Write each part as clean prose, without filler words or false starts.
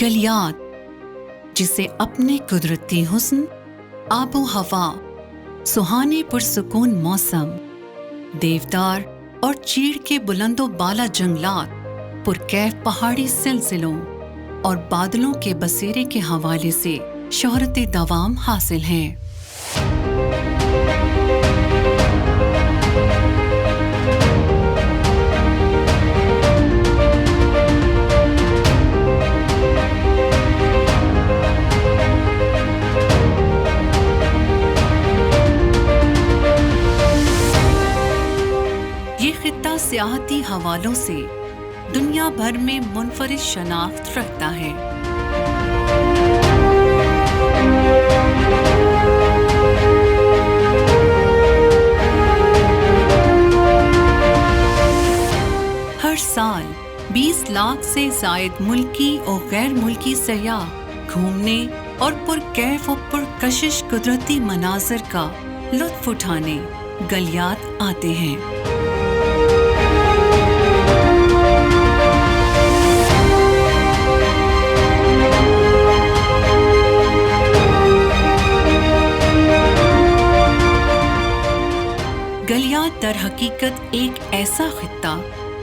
گلیات، جسے اپنے قدرتی حسن، آب و ہوا، سہانے پرسکون موسم، دیودار اور چیڑ کے بلند و بالا جنگلات، پرکیف پہاڑی سلسلوں اور بادلوں کے بسیرے کے حوالے سے شہرت دوام حاصل ہے۔ یہ خطہ سیاحتی حوالوں سے دنیا بھر میں منفرد شناخت رکھتا ہے۔ ہر سال 20 لاکھ سے زائد ملکی اور غیر ملکی سیاح گھومنے اور پرکیف و پرکشش قدرتی مناظر کا لطف اٹھانے گلیات آتے ہیں۔ گلیات در حقیقت ایک ایسا خطہ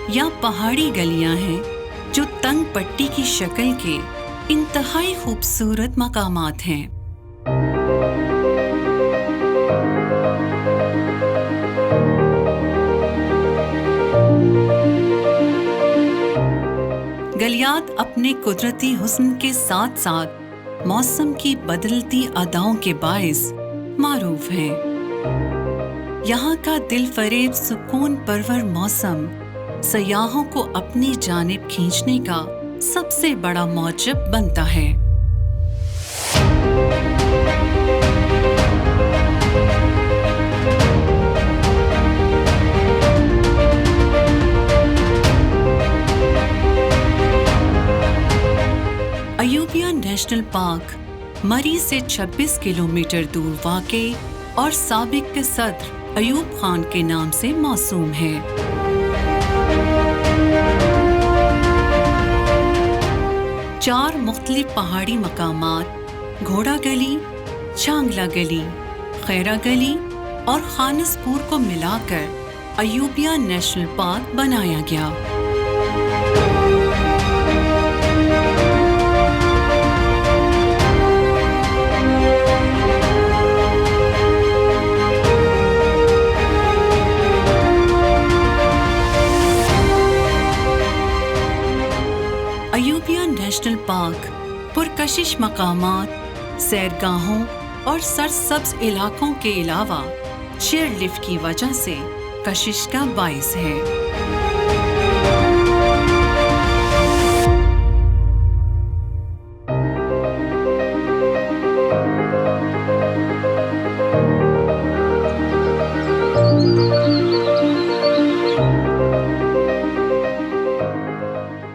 یا پہاڑی گلیاں ہیں جو تنگ پٹی کی شکل کے انتہائی خوبصورت مقامات ہیں۔ گلیات اپنے قدرتی حسن کے ساتھ ساتھ موسم کی بدلتی اداؤں کے باعث معروف ہیں۔ یہاں کا دل فریب سکون پرور موسم سیاحوں کو اپنی جانب کھینچنے کا سب سے بڑا موجب بنتا ہے۔ ایوبیا نیشنل پارک مری سے 26 کلومیٹر دور واقع اور سابق صدر ایوب خان کے نام سے موسوم ہے۔ چار مختلف پہاڑی مقامات گھوڑا گلی، چھانگلا گلی، خیرہ گلی اور خانس پور کو ملا کر ایوبیا نیشنل پارک بنایا گیا۔ ایوبیا نیشنل پارک پرکشش مقامات، سیرگاہوں اور سرسبز علاقوں کے علاوہ چیئر لفٹ کی وجہ سے کشش کا باعث ہے۔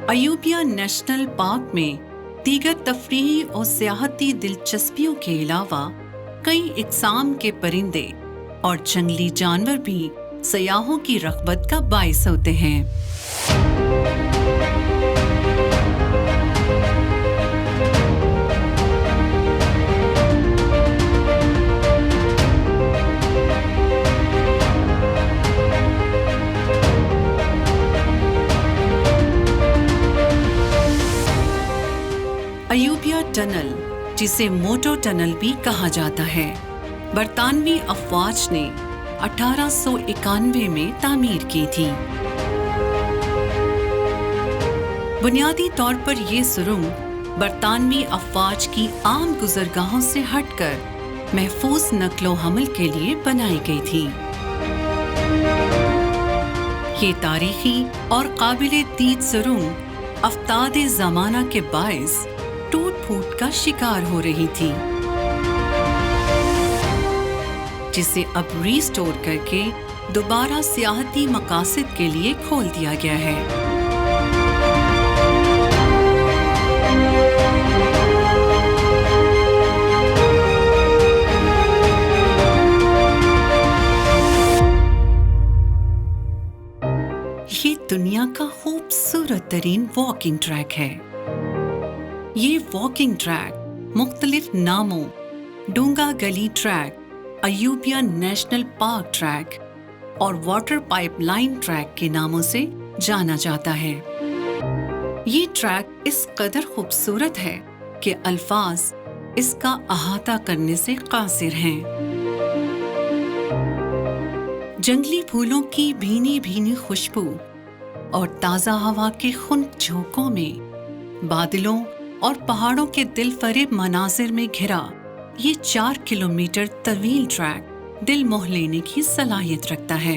ایوبیا نیشنل پارک میں دیگر تفریحی اور سیاحتی دلچسپیوں کے علاوہ کئی اقسام کے پرندے اور جنگلی جانور بھی سیاحوں کی رغبت کا باعث ہوتے ہیں۔ ایوبیا ٹنل، جسے موٹو ٹنل بھی کہا جاتا ہے، برطانوی افواج نے 1891 میں تعمیر کی تھی۔ بنیادی طور پر یہ سرنگ برطانوی افواج کی عام گزرگاہوں سے ہٹ کر محفوظ نقل و حمل کے لیے بنائی گئی تھی۔ یہ تاریخی اور قابل دید سرنگ افتاد زمانہ کے باعث ٹوٹ پھوٹ کا شکار ہو رہی تھی، جسے اب ریسٹور کر کے دوبارہ سیاحتی مقاصد کے لیے کھول دیا گیا ہے۔ یہ دنیا کا خوبصورت ترین واکنگ ٹریک ہے۔ یہ واکنگ ٹریک مختلف ناموں ڈونگا گلی track, Ayubia national park track اور واٹر پائپ لائن ٹریک کے ناموں سے جانا جاتا ہے۔ یہ ٹریک اس قدر خوبصورت ہے کہ الفاظ اس کا احاطہ کرنے سے قاصر ہیں۔ جنگلی پھولوں کی بھینی بھینی خوشبو اور تازہ ہوا کے خنک جھونکوں میں بادلوں اور پہاڑوں کے دل فریب مناظر میں گھرا یہ 4 کلومیٹر طویل ٹریک دل موہ لینے کی صلاحیت رکھتا ہے۔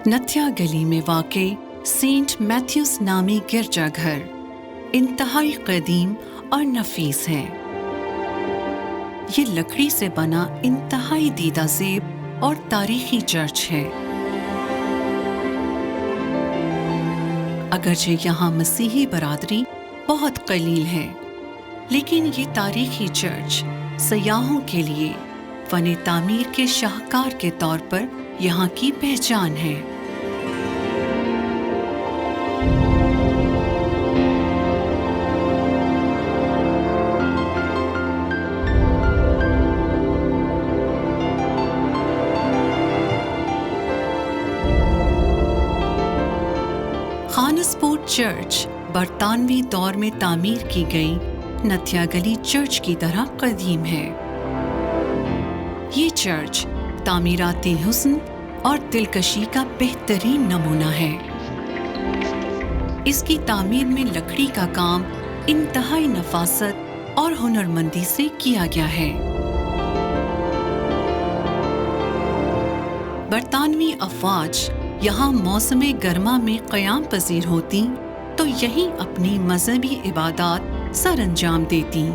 نتھیا گلی میں واقع سینٹ میتھیوس نامی گرجا گھر انتہائی قدیم اور نفیس ہے۔ یہ لکڑی سے بنا انتہائی دیدہ زیب اور تاریخی چرچ ہے۔ اگرچہ یہاں مسیحی برادری بہت قلیل ہے، لیکن یہ تاریخی چرچ سیاحوں کے لیے فن تعمیر کے شاہکار کے طور پر یہاں کی پہچان ہے۔ خانسپورٹ چرچ برطانوی دور میں تعمیر کی گئی نتھیا گلی چرچ کی طرح قدیم ہے۔ یہ چرچ تعمیراتی حسن اور دلکشی کا بہترین نمونہ ہے۔ اس کی تعمیر میں لکڑی کا کام انتہائی نفاست اور ہنرمندی سے کیا گیا ہے۔ برطانوی افواج یہاں موسم گرما میں قیام پذیر ہوتی تو یہیں اپنی مذہبی عبادات سر انجام دیتی۔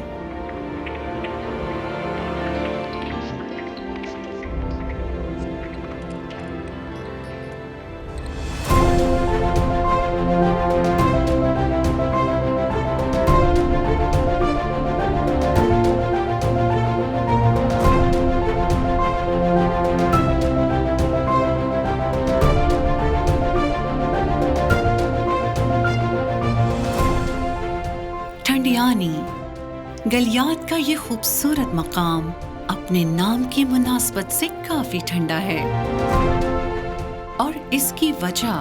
گلیات کا یہ خوبصورت مقام اپنے نام کی مناسبت سے کافی ٹھنڈا ہے، اور اس کی وجہ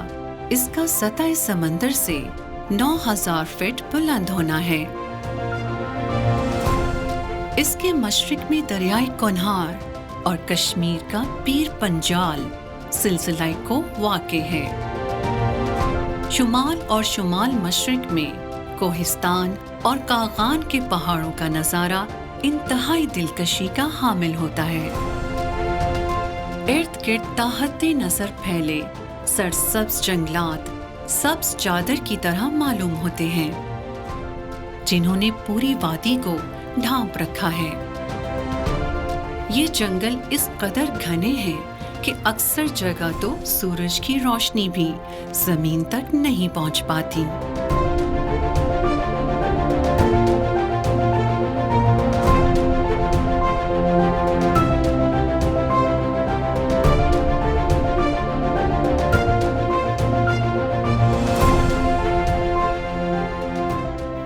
اس کا سطح سمندر سے 9000 فٹ بلند ہونا ہے۔ اس کے مشرق میں دریائے کنہار اور کشمیر کا پیر پنجال سلسلہ کو واقع ہے۔ شمال اور شمال مشرق میں کوہستان اور کاغان کے پہاڑوں کا نظارہ انتہائی دلکشی کا حامل ہوتا ہے۔ ارد گرد تاحد نظر پھیلے سرسبز جنگلات سبز چادر کی طرح معلوم ہوتے ہیں، جنہوں نے پوری وادی کو ڈھانپ رکھا ہے۔ یہ جنگل اس قدر گھنے ہیں کہ اکثر جگہ تو سورج کی روشنی بھی زمین تک نہیں پہنچ پاتی۔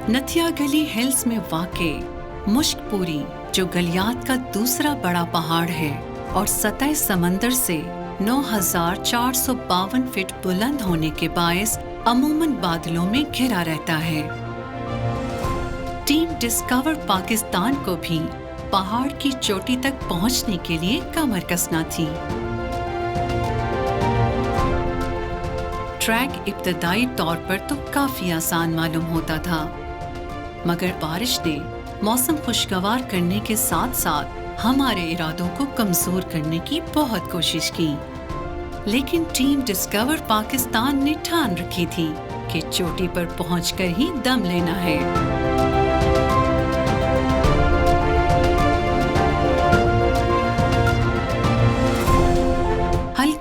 نتھیا گلی ہلز میں واقع مشک پوری، جو گلیات کا دوسرا بڑا پہاڑ ہے اور سطح سمندر سے 9452 فٹ بلند ہونے کے باعث عموماً بادلوں میں گھرا رہتا ہے۔ ٹیم ڈسکور پاکستان کو بھی پہاڑ کی چوٹی تک پہنچنے کے لیے کمر کسنا تھی۔ ٹریک ابتدائی طور پر تو کافی آسان معلوم ہوتا تھا، مگر بارش نے موسم خوشگوار کرنے کے ساتھ ساتھ ہمارے ارادوں کو کمزور کرنے کی بہت کوشش کی، لیکن ٹیم ڈسکور پاکستان نے ٹھان رکھی تھی کہ چوٹی پر پہنچ کر ہی دم لینا ہے۔